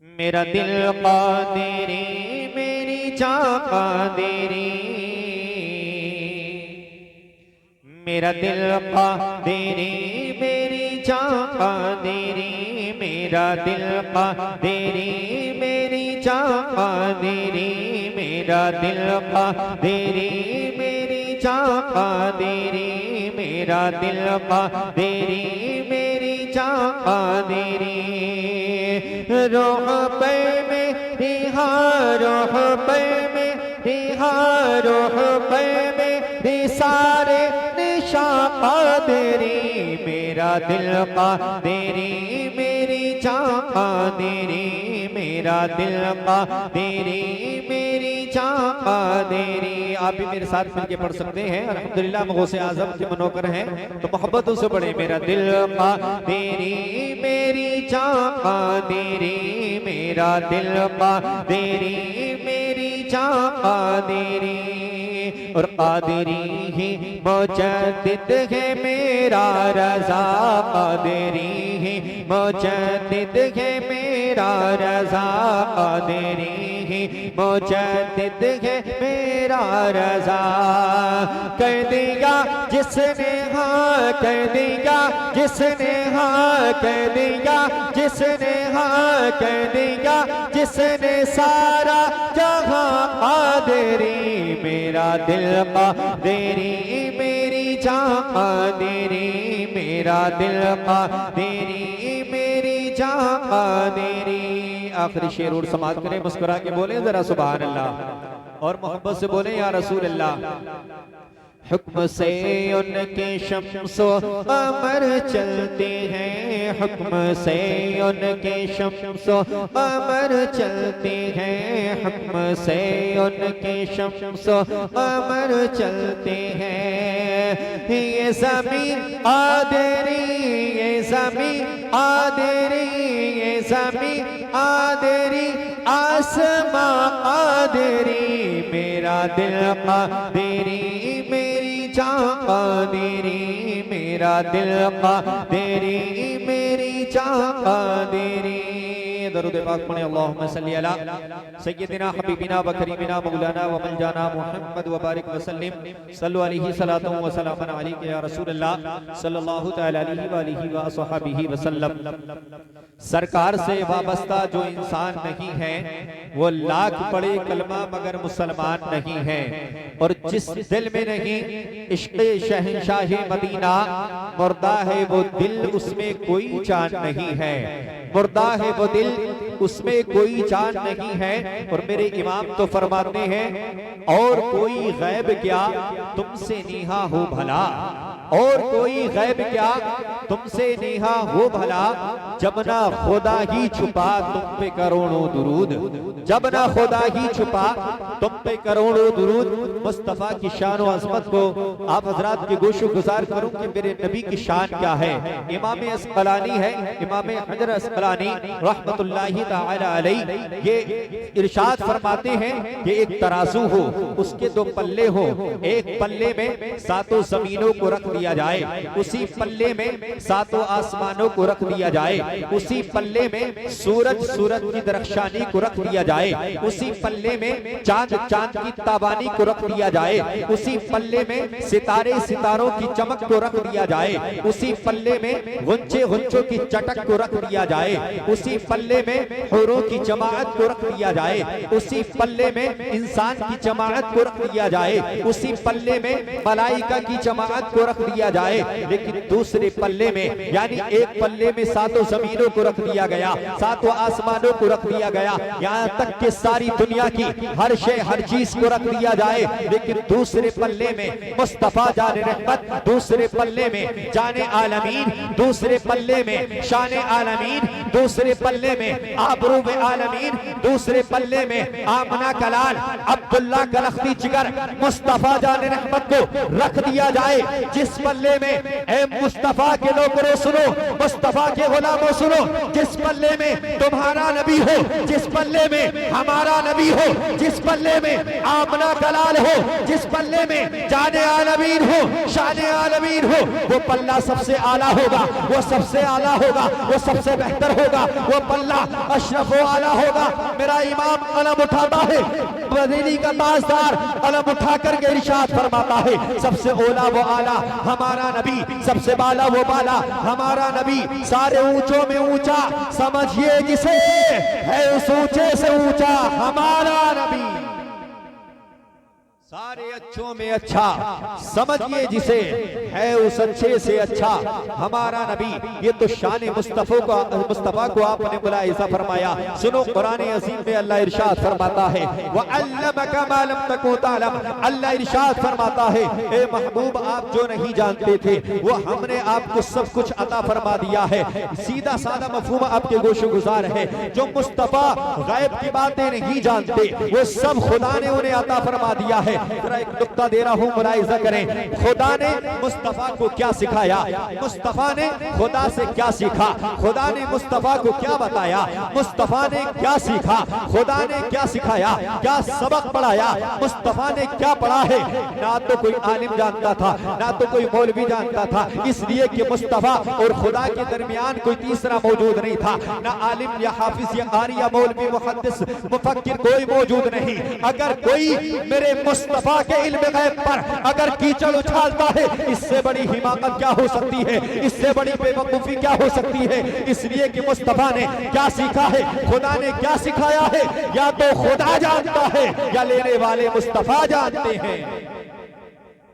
मेरा दिल कादिरी मेरी जान कादिरी, मेरा दिल कादिरी मेरी जान कादिरी, मेरा दिल कादिरी मेरी जान कादिरी, मेरा दिल कादिरी मेरी जान कादिरी, मेरा दिल कादिरी मेरी जान कादिरी। रोह पे मेरी हाँ, रोह पे मेरी हाँ, रोह पे मेरी सारे निशान कादिरी, मेरा दिल कादिरी मेरी जान कादिरी, मेरा दिल कादिरी मेरी जान कादिरी। आप भी मेरे साथ मिलके पढ़ सकते हैं। अल्हम्दुलिल्लाह गौसे आज़म के मनोकर हैं तो मोहब्बतों से पढ़े। मेरा दिल कादिरी मेरी जान कादिरी, मेरा दिल कादिरी मेरी जान कादिरी। और कादिरी ही मुजद्दिद है मेरा रज़ा, कादिरी ही मुजद्दिद है मेरा रज़ा, कादिरी ही मुजद्दिद है मेरा रज़ा। कह दिया जिसने हाँ, कह दिया जिसने हाँ, कह दिया जिसने हाँ, कह दिया जिसने सारा जहां कादिरी, मेरा दिल कादिरी मेरी जान कादिरी, मेरा दिल कादिरी मेरी जान कादिरी। आखिरी शेर और समाप्त करें, मुस्कुरा के बोले जरा सुभान अल्लाह और मोहब्बत से बोले या रसूल अल्लाह। हुक्म से उनके शम्सो कमर चलते हैं, हुक्म से उनके शम्सो कमर चलते हैं, हुक्म से उनके शम्सो कमर चलते हैं। ये ज़मीन कादिरी, ये ज़मीन कादिरी, ये ज़मीन कादिरी, आसमां कादिरी, मेरा दिल कादिरी मेरी जान कादिरी, मेरा दिल कादिरी मेरी जान कादिरी। दरूद पाक पढ़े। अल्लाहुम्मा सल्ली अला सय्यिदिना हबीबिना व करीमिना मौलाना व मलजाना मुहम्मद व बारिक व सल्लिम सल्लु अलैहि सलातु व सलामन अलैका या रसूल अल्लाह सल्लल्लाहु तआला अलैहि व आलिहि व अस्हाबिहि व सल्लम। सरकार से वाबस्ता जो इंसान नहीं है वो लाख पढ़े कलमा मगर मुसलमान नहीं है। और जिस दिल में नहीं इश्क़े शहंशाह मदीना, मुर्दा है वो दिल उसमें कोई जान नहीं है, मुर्दा है वो दिल उसमें कोई जान नहीं है। और मेरे इमाम तो फरमाते हैं और कोई गैब क्या तुमसे नेहा हो भला, और कोई गैब क्या तुमसे नेहा हो भला, जब ना खुदा ही छुपा तुम पे करोड़ों दुरूद, जब ना खुदा ही छुपा तुम पे करोड़ों दुरूद। मुस्तफा की शान और अज़मत को आप हजरात की गोशो गुजार करूं कि मेरे नबी की शान क्या है। इमाम अस्क़लानी है, इमाम हजर अस्क़लानी रहमतुल्लाहि तआला अलैहि, ये इरशाद फरमाते हैं कि एक तराजू हो, उसके दो पल्ले हो, एक पल्ले में सातों जमीनों को रख दिया जाए, उसी पल्ले में सातों आसमानों को रख दिया जाए, उसी पल्ले में सूरज सूरज की दरख्शानी को रख दिया जाए, उसी पल्ले में चांद चांद की ताबानी को रख दिया जाए, उसी पल्ले में सितारे सितारों की चमक को रख दिया जाए, उसी पल्ले में गुंचे गुंचों की चटक को रख दिया जाए, उसी पल्ले में हूरों की जमाअत को रख दिया जाए, उसी पल्ले में इंसान की जमाअत को रख दिया जाए, उसी पल्ले में मलाइका की जमाअत को रख दिया जाए। लेकिन दूसरे पल्ले में यानी एक पल्ले में सातों जमीनों को रख दिया गया, सातों आसमानों को रख दिया गया, यहाँ तक कि सारी दुनिया की हर शे हर चीज को रख दिया जाए। लेकिन दूसरे पल्ले में मुस्तफा जाने रहमत, दूसरे पल्ले में जाने आलमीन, दूसरे पल्ले में शान आलमीन, दूसरे पल्ले में आबरूब आलमीन, दूसरे पल्ले में आमना कलाल अब्दुल्ला कलख्ती जिगर मुस्तफा जाने रहमत को रख दिया जाए। जिस जिस पल्ले में ए मुस्तफा के लोगों सुनो, मुस्तफा के गुलामों सुनो, जिस पल्ले में तुम्हारा नबी हो, जिस पल्ले में हमारा नबी हो, जिस पल्ले में आमना कलाल हो, जिस पल्ले में जाने आलमीन हो, शाने आलमीन हो, वो पल्ला सबसे आला होगा, वो सबसे आला होगा, वो सबसे बेहतर होगा, वो पल्ला अशरफ व आला होगा। मेरा इमाम कलम उठाता है, मदीने का ताजदार कलम उठा करके इरशाद फरमाता है, सबसे ओला वो आला हमारा नबी, सबसे बाला वो बाला हमारा नबी, सारे ऊंचों में ऊंचा समझिए जिसे, है उस ऊंचे से ऊंचा हमारा नबी, सारे अच्छों में अच्छा समझिए जिसे, है उस अच्छे से अच्छा हमारा नबी। ये तो शान मुस्तफा को आपने मुलाहिजा फरमाया। सुनो कुरान अज़ीम में अल्लाह इरशाद फरमाता है, वअल्लमका मा लम तकुन तअलम, अल्लाह इरशाद फरमाता है, ए महबूब आप जो नहीं जानते थे वो हमने आपको सब कुछ अता फरमा दिया है। सीधा साधा मफहूम आपके गोशो गुजार है, जो मुस्तफा गैब की बातें नहीं जानते वो सब खुदा ने उन्हें अता फरमा दिया है। जरा एक नुक्ता दे रहा हूं, मुलाहिजा करें, खुदा ने मुस्तफा को क्या सिखाया, मुस्तफा ने खुदा से क्या सीखा, खुदा ने मुस्तफा को क्या बताया, मुस्तफा ने क्या सीखा, खुदा ने क्या सिखाया, क्या सबक पढ़ाया, मुस्तफा ने क्या पढ़ा है, ना तो कोई आलिम जानता था, ना तो कोई मौलवी जानता था, इसलिए कि मुस्तफा और खुदा के दरमियान कोई तीसरा मौजूद नहीं था, ना आलिम या हाफिज या कारी या मौलवी मुहद्दिस मुफक्किर कोई मौजूद नहीं। अगर कोई मेरे मुस्तफा के इल्म गैब पर अगर कीचड़ उछालता है, इससे बड़ी हिमाकत क्या हो सकती है, इससे बड़ी बेवकूफी क्या हो सकती है। इसलिए कि मुस्तफा ने क्या सीखा है, खुदा ने क्या सिखाया है, या तो खुदा जानता है या लेने वाले मुस्तफा जानते हैं।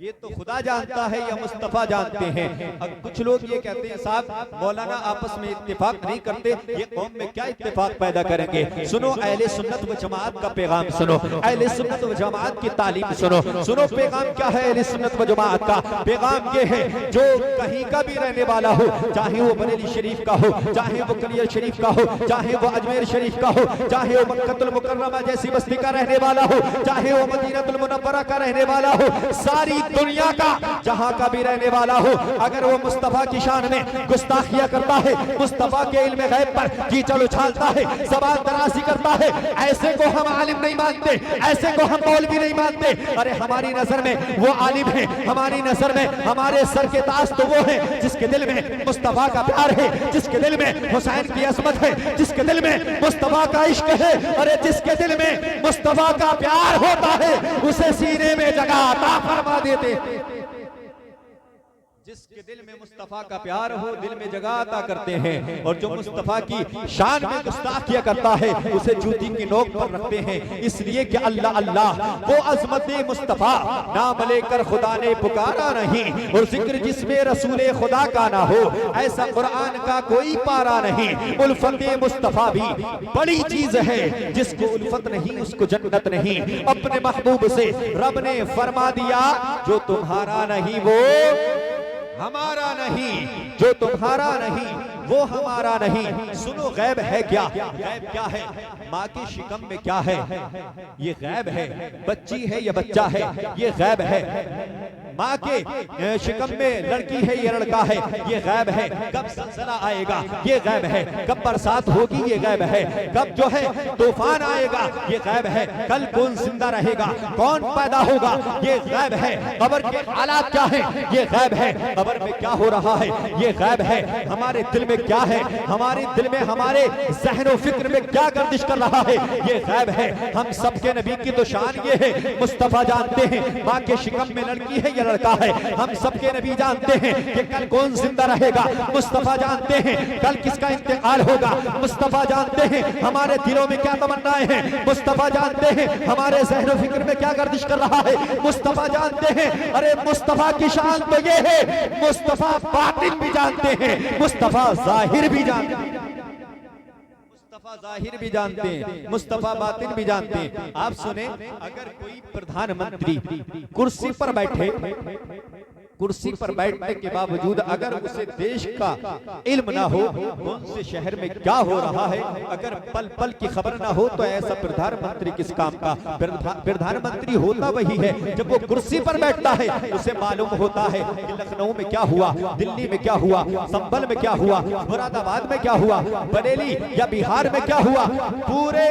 ये तो खुदा जानता है या मुस्तफा जानते हैं। अब कुछ लोग ये कहते हैं साहब मौलाना आपस में इत्तेफाक नहीं करते, ये कौम में क्या इत्तेफाक पैदा करेंगे। सुनो अहले सुन्नत व जमात का पैगाम सुनो, अहले सुन्नत व जमात की तालीम सुनो। सुनो पैगाम क्या है अहले सुन्नत व जमात का, पैगाम ये है जो कहीं का भी रहने वाला हो, चाहे वो बरेली शरीफ का हो, चाहे वो कलियर शरीफ का हो, चाहे वो अजमेर शरीफ का हो, चाहे वो मक्कतुल मुकर्रमा जैसी बस्ती का रहने वाला हो, चाहे वो मदीनतुल मुनव्वरा का रहने वाला हो, सारी दुनिया का जहां का भी रहने वाला हो, अगर वो मुस्तफा की शान में गुस्ताखियां करता है, मुस्तफा के इल्म गैब पर कीचड़ उछालता है, ज़बान दराज़ी करता है, ऐसे को हम आलिम नहीं मानते, ऐसे को हम मौलवी नहीं मानते। अरे हमारी नजर में वो आलिम है, हमारी नजर में हमारे सर के ताज तो वो है जिसके दिल में मुस्तफा का प्यार है, जिसके दिल में हुसैन की अजमत है, जिसके दिल में मुस्तफा का इश्क है। अरे जिसके दिल में मुस्तफा का प्यार होता है उसे सीने में जगह अता फरमा देते। जिसके दिल में मुस्तफा का प्यार हो दिल में जगह अता करते हैं, और जो मुस्तफा की शान में गुस्ताखियां करता है उसे जूती की नोक पर रखते हैं। इसलिए कि अल्लाह अल्लाह वो अजमत मुस्तफा नाम लेकर खुदा ने पुकारा नहीं, और जिक्र जिसमें रसूल खुदा का ना हो ऐसा कुरान का कोई पारा नहीं। उल्फत मुस्तफा भी बड़ी चीज है, जिसको उल्फत नहीं उसको जन्नत नहीं। अपने महबूब से रब ने फरमा दिया, जो तुम्हारा नहीं वो हमारा नहीं, जो तुम्हारा नहीं वो हमारा नहीं। सुनो गैब है क्या, गैब क्या है, माँ के शिकम में क्या है ये गैब है, बच्ची है या बच्चा है ये गैब है, माँ के शिकम में लड़की है या लड़का है ये गैब है, कब ज़लज़ला आएगा ये गैब है, कब बरसात होगी ये गैब है, कब जो है तूफान आएगा ये गैब है, कल कौन जिंदा रहेगा, कौन पैदा होगा ये गैब है, कब्र के हालात क्या है ये गैब है, कब्र में क्या हो रहा है ये गैब है, हमारे दिल में क्या है, हमारे दिल में हमारे ज़हन फिक्र में क्या गर्दिश कर रहा है ये गैब है। हम सबके नबी की तो शान ये है, मुस्तफा जानते हैं माँ के शिकम में लड़की है या लड़का है, हम सबके नबी जानते हैं कि कल कौन जिंदा रहेगा, मुस्तफा जानते हैं कल किसका इंतकाल होगा, मुस्तफा जानते हैं हमारे दिलों में क्या तमन्नाएं हैं, मुस्तफा जानते हैं हमारे ज़हन फिक्र में क्या गर्दिश कर रहा है, मुस्तफा जानते हैं। अरे मुस्तफा की शान तो ये है, मुस्तफा बातिन भी जानते हैं, मुस्तफा जाहिर भी जानते हैं, मुस्तफा जाहिर भी जानते हैं, मुस्तफा बातिन भी जानते हैं। आप सुने, अगर कोई प्रधानमंत्री कुर्सी पर बैठे, कुर्सी पर बैठने के बावजूद अगर उसे देश का इल्म ना हो, कौन से शहर में क्या हो रहा है, अगर पल पल की खबर ना हो, तो ऐसा प्रधानमंत्री किस काम का। प्रधानमंत्री होता वही है जब वो कुर्सी पर बैठता है, उसे मालूम होता है कि लखनऊ में क्या हुआ, दिल्ली में क्या हुआ, संभल में क्या हुआ, मुरादाबाद में क्या हुआ, बरेली या बिहार में क्या हुआ, पूरे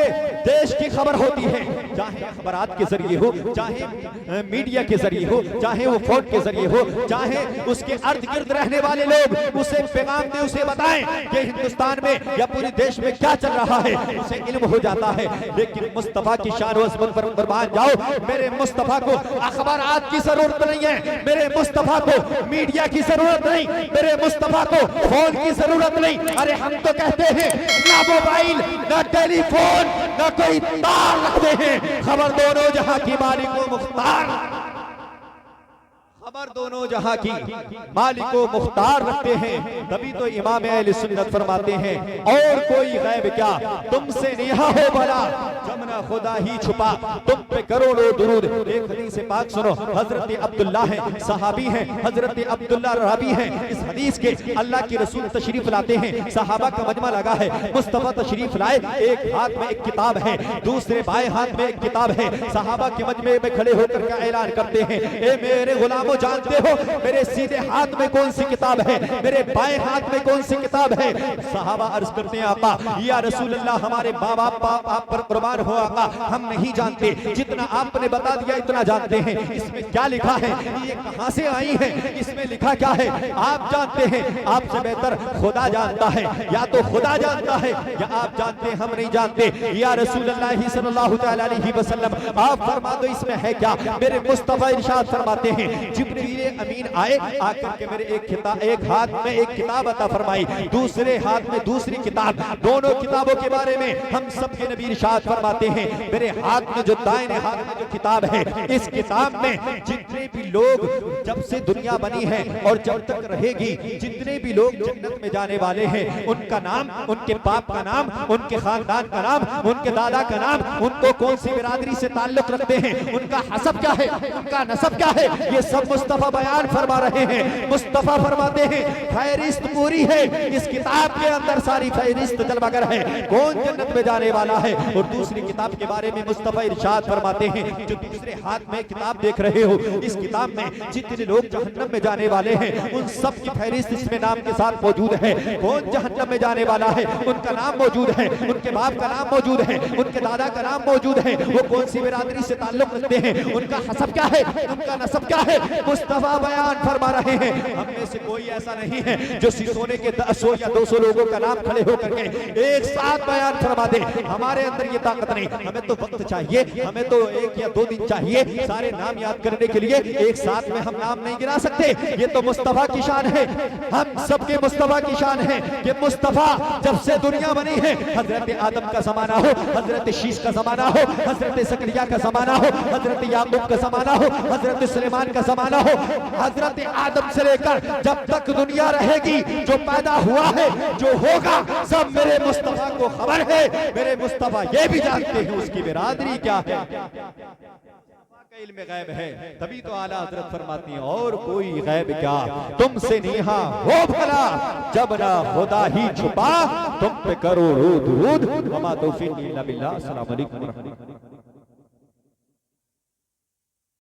देश की खबर होती है। चाहे अखबारात के जरिए हो, चाहे मीडिया के जरिए हो, चाहे वो फोन के जरिए हो, चाहे उसके अर्ध गिर्द रहने वाले लोग उसे पैगाम दे, उसे बताएं कि हिंदुस्तान में या पूरे देश में क्या चल रहा है, उसे इल्म हो जाता है। लेकिन मुस्तफा की शान व अज़मत पर कुर्बान जाओ, मेरे मुस्तफा को अखबारात की जरूरत नहीं है, मेरे मुस्तफा को मीडिया की जरूरत नहीं, मेरे मुस्तफा को फोन की जरूरत नहीं। अरे हम तो कहते हैं ना मोबाइल ना टेलीफोन ना कोई तार रखते हैं, खबर दोनों जहां की मालिक व मुख्तार, खबर दोनों जहां की मालिक व मुख्तार रखते हैं। तभी तो इमाम अहले सुन्नत फरमाते हैं और कोई गैब क्या तुमसे नेहा हो भला, जब ना खुदा ही छुपा तुम पे करोड़ों दुरूद। एक हदीस पाक सुनो, हजरत अब्दुल्ला है, सहाबी हैं, हजरत अब्दुल्ला रावी हैं। इस हदीस के अल्लाह के रसूल तशरीफ लाते हैं, सहाबा का मजमा लगा है, मुस्तफा तशरीफ लाए, एक हाथ में एक किताब है, दूसरे बाएं हाथ में एक किताब है। सहाबा के मजमे में खड़े होकर का ऐलान करते हैं, ए मेरे गुलामों, जानते हो मेरे सीधे हाथ में कौन सी किताब है, मेरे बाएं हाथ में कौन सी किताब है। सहाबा अर्ज करते हैं, आका या रसूल अल्लाह, हमारे माँ बाप आप पर कुर्बान हो आका, हम नहीं जानते, जितना आपने बता दिया इतना जानते हैं। इसमें क्या लिखा है, ये कहां से आई है, इसमें लिखा क्या है, आप जानते हैं, आपसे बेहतर खुदा जानता है, या तो खुदा जानता है या आप जानते हैं, हम नहीं जानते। या रसूल अल्लाह सल्लल्लाहु अलैहि वसल्लम, आप फरमा दो इसमें है क्या। मेरे मुस्तफा इरशाद फरमाते हैं, जिब्रील अमीन आए, आकर के मेरे एक हाथ में एक किताब अता फरमाई, दूसरे हाथ में दूसरी किताब, दोनों किताबों के बारे में हम सबके नबी इरशाद फरमाते हैं, मेरे हाथ में जो दाहिने हाथ में जो किताब है, इस किताब में जितने भी लोग जब से दुनिया बनी है और जब तक रहेगी, जितने भी लोग जन्नत में जाने वाले हैं, उनका नाम, उनके बाप का नाम, उनके खानदान का नाम, उनके दादा का नाम, उनको कौन सी बिरादरी से ताल्लुक रखते हैं, उनका हसब क्या है, उनका नसब क्या है, ये सब मुस्तफा बयान फरमा रहे हैं। मुस्तफा फरमाते हैं फहरिस्त पूरी है, इस किताब के अंदर सारी फहरिस्त जलवागर है, कौन जन्नत में जाने वाला है। और दूसरी किताब के बारे में मुस्तफा इरशाद फरमाते हैं, जो दूसरे हाथ में किताब देख रहे हो, इस किताब में जितने लोग जहन्नम में जाने वाले हैं, उन सब की फहरिस्त इसमें नाम के साथ मौजूद है। कौन जहन्नम में जाने वाला है, उनका नाम मौजूद है, उनके बाप का नाम मौजूद है, उनके दादा का नाम मौजूद है, वो कौन सी बिरादरी से ताल्लुक रखते हैं, उनका हसब क्या है, उनका नसब क्या है, मुस्तफा बयान फरमा रहे हैं। हम में से कोई ऐसा नहीं है जो सोने के 100 या 200 लोगों का नाम खड़े होकर के एक साथ बयान फरमा दे। हमारे अंदर ये ताकत नहीं, हमें तो वक्त चाहिए, हमें तो 1 या 2 दिन चाहिए सारे नाम याद करने के लिए, एक साथ में हम नाम नहीं गिना सकते। ये तो मुस्तफा की शान है, हम सबके मुस्तफा की शान है कि मुस्तफा जब से दुनिया बनी है, हजरत आदम का जमाना हो, हजरत शीश का जमाना हो, हजरत सकरिया का जमाना हो, हजरत याकूब का जमाना हो, हजरत सुलेमान का जमाना हो, हजरत आदम से लेकर जब तक दुनिया रहेगी, जो पैदा हुआ है, जो होगा, सब मेरे मुस्तफा को खबर है। मेरे मुस्तफा ये भी जानते हैं उसकी बिरादरी क्या है, इल्म गैब है। तभी तो आला हजरत फरमाती हैं और कोई गैब क्या तुमसे नेहा हो भला, जब ना खुदा ही छुपा तुम पे करो दुरूद। वमा तौफीक इल्ला बिल्लाह। अस्सलामु अलैकुम।